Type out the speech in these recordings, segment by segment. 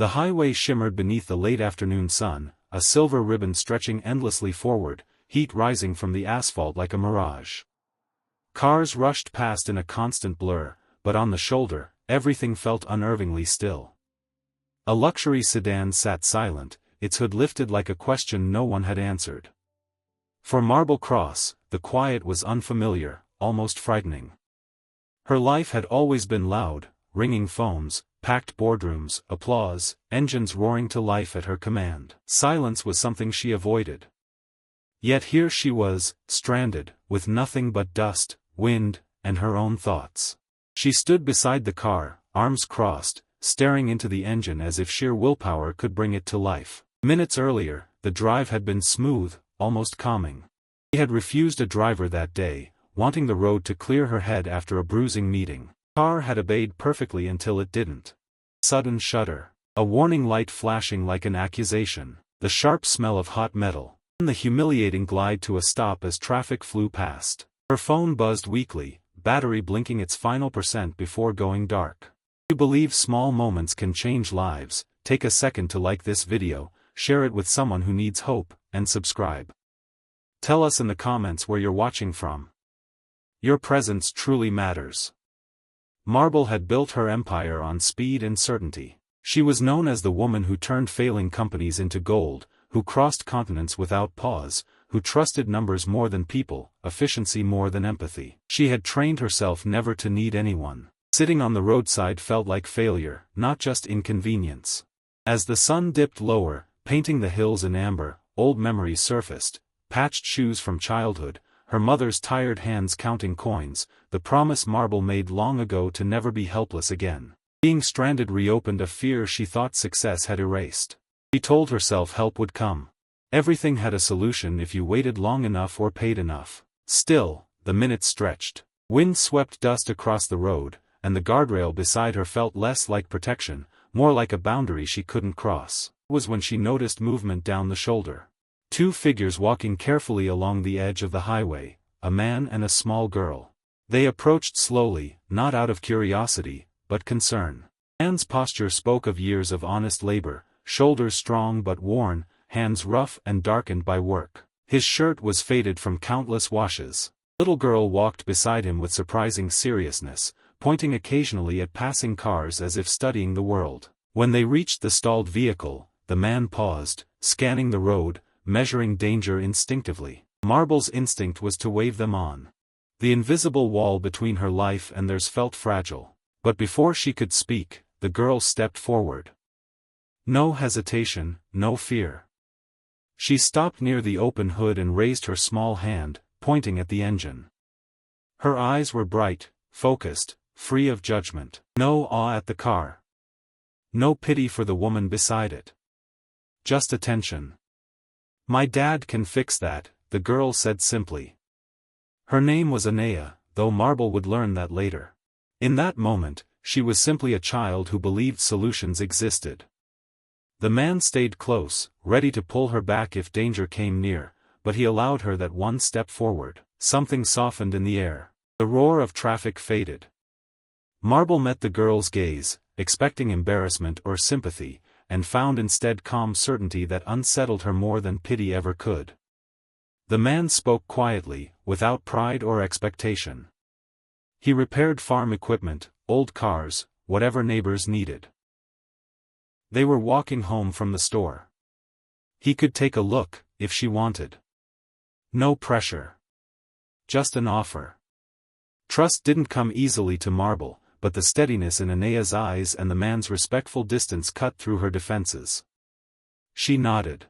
The highway shimmered beneath the late afternoon sun, a silver ribbon stretching endlessly forward, heat rising from the asphalt like a mirage. Cars rushed past in a constant blur, but on the shoulder, everything felt unnervingly still. A luxury sedan sat silent, its hood lifted like a question no one had answered. For Marble Cross, the quiet was unfamiliar, almost frightening. Her life had always been loud, ringing phones, packed boardrooms, applause, engines roaring to life at her command. Silence was something she avoided. Yet here she was, stranded, with nothing but dust, wind, and her own thoughts. She stood beside the car, arms crossed, staring into the engine as if sheer willpower could bring it to life. Minutes earlier, the drive had been smooth, almost calming. She had refused a driver that day, wanting the road to clear her head after a bruising meeting. The car had obeyed perfectly until it didn't. Sudden shudder. A warning light flashing like an accusation. The sharp smell of hot metal. And the humiliating glide to a stop as traffic flew past. Her phone buzzed weakly, battery blinking its final % before going dark. If you believe small moments can change lives, take a second to like this video, share it with someone who needs hope, and subscribe. Tell us in the comments where you're watching from. Your presence truly matters. Marble had built her empire on speed and certainty. She was known as the woman who turned failing companies into gold, who crossed continents without pause, who trusted numbers more than people, efficiency more than empathy. She had trained herself never to need anyone. Sitting on the roadside felt like failure, not just inconvenience. As the sun dipped lower, painting the hills in amber, old memories surfaced, patched shoes from childhood, her mother's tired hands counting coins, the promise Marble made long ago to never be helpless again. Being stranded reopened a fear she thought success had erased. She told herself help would come. Everything had a solution if you waited long enough or paid enough. Still, the minutes stretched. Wind swept dust across the road, and the guardrail beside her felt less like protection, more like a boundary she couldn't cross. It was when she noticed movement down the shoulder. Two figures walking carefully along the edge of the highway, a man and a small girl. They approached slowly, not out of curiosity, but concern. The man's posture spoke of years of honest labor, shoulders strong but worn, hands rough and darkened by work. His shirt was faded from countless washes. The little girl walked beside him with surprising seriousness, pointing occasionally at passing cars as if studying the world. When they reached the stalled vehicle, the man paused, scanning the road, measuring danger instinctively. Marble's instinct was to wave them on. The invisible wall between her life and theirs felt fragile. But before she could speak, the girl stepped forward. No hesitation, no fear. She stopped near the open hood and raised her small hand, pointing at the engine. Her eyes were bright, focused, free of judgment. No awe at the car. No pity for the woman beside it. Just attention. "My dad can fix that," the girl said simply. Her name was Anea, though Marble would learn that later. In that moment, she was simply a child who believed solutions existed. The man stayed close, ready to pull her back if danger came near, but he allowed her that one step forward. Something softened in the air. The roar of traffic faded. Marble met the girl's gaze, expecting embarrassment or sympathy, and found instead calm certainty that unsettled her more than pity ever could. The man spoke quietly, without pride or expectation. He repaired farm equipment, old cars, whatever neighbors needed. They were walking home from the store. He could take a look, if she wanted. No pressure. Just an offer. Trust didn't come easily to Marble, but the steadiness in Anea's eyes and the man's respectful distance cut through her defenses. She nodded.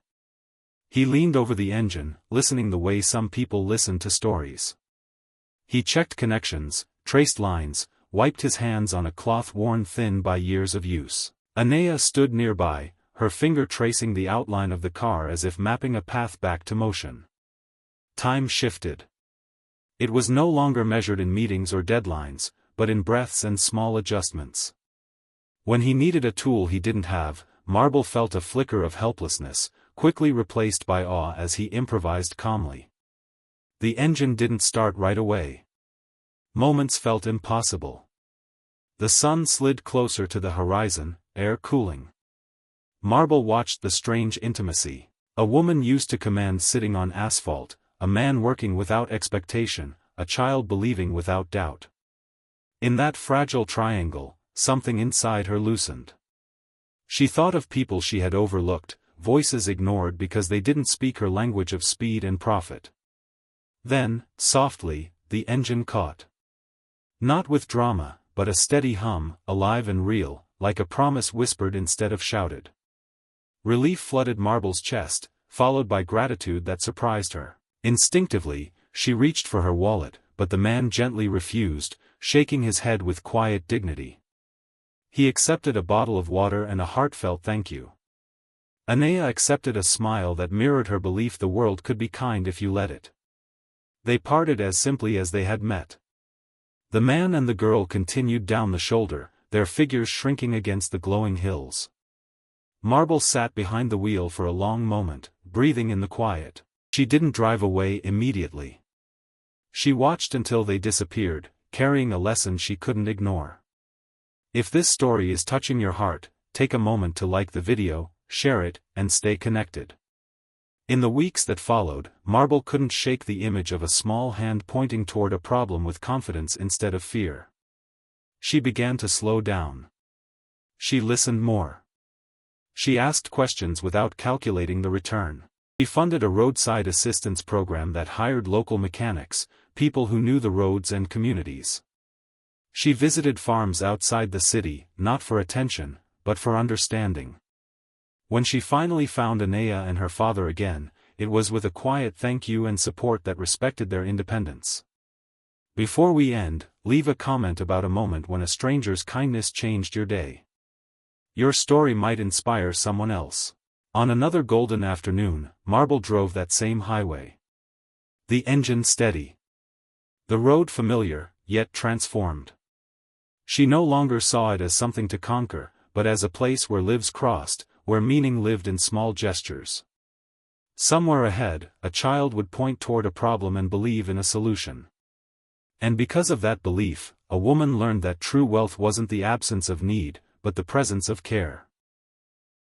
He leaned over the engine, listening the way some people listen to stories. He checked connections, traced lines, wiped his hands on a cloth worn thin by years of use. Anea stood nearby, her finger tracing the outline of the car as if mapping a path back to motion. Time shifted. It was no longer measured in meetings or deadlines, but in breaths and small adjustments. When he needed a tool he didn't have, Marble felt a flicker of helplessness, quickly replaced by awe as he improvised calmly. The engine didn't start right away. Moments felt impossible. The sun slid closer to the horizon, air cooling. Marble watched the strange intimacy. A woman used to command sitting on asphalt, a man working without expectation, a child believing without doubt. In that fragile triangle, something inside her loosened. She thought of people she had overlooked, voices ignored because they didn't speak her language of speed and profit. Then, softly, the engine caught. Not with drama, but a steady hum, alive and real, like a promise whispered instead of shouted. Relief flooded Marble's chest, followed by gratitude that surprised her. Instinctively, she reached for her wallet, but the man gently refused, shaking his head with quiet dignity. He accepted a bottle of water and a heartfelt thank you. Anea accepted a smile that mirrored her belief the world could be kind if you let it. They parted as simply as they had met. The man and the girl continued down the shoulder, their figures shrinking against the glowing hills. Marble sat behind the wheel for a long moment, breathing in the quiet. She didn't drive away immediately. She watched until they disappeared, carrying a lesson she couldn't ignore. If this story is touching your heart, take a moment to like the video, share it, and stay connected. In the weeks that followed, Marble couldn't shake the image of a small hand pointing toward a problem with confidence instead of fear. She began to slow down. She listened more. She asked questions without calculating the return. She funded a roadside assistance program that hired local mechanics, people who knew the roads and communities. She visited farms outside the city, not for attention, but for understanding. When she finally found Anea and her father again, it was with a quiet thank you and support that respected their independence. Before we end, leave a comment about a moment when a stranger's kindness changed your day. Your story might inspire someone else. On another golden afternoon, Marble drove that same highway. The engine steady. The road familiar, yet transformed. She no longer saw it as something to conquer, but as a place where lives crossed, where meaning lived in small gestures. Somewhere ahead, a child would point toward a problem and believe in a solution. And because of that belief, a woman learned that true wealth wasn't the absence of need, but the presence of care.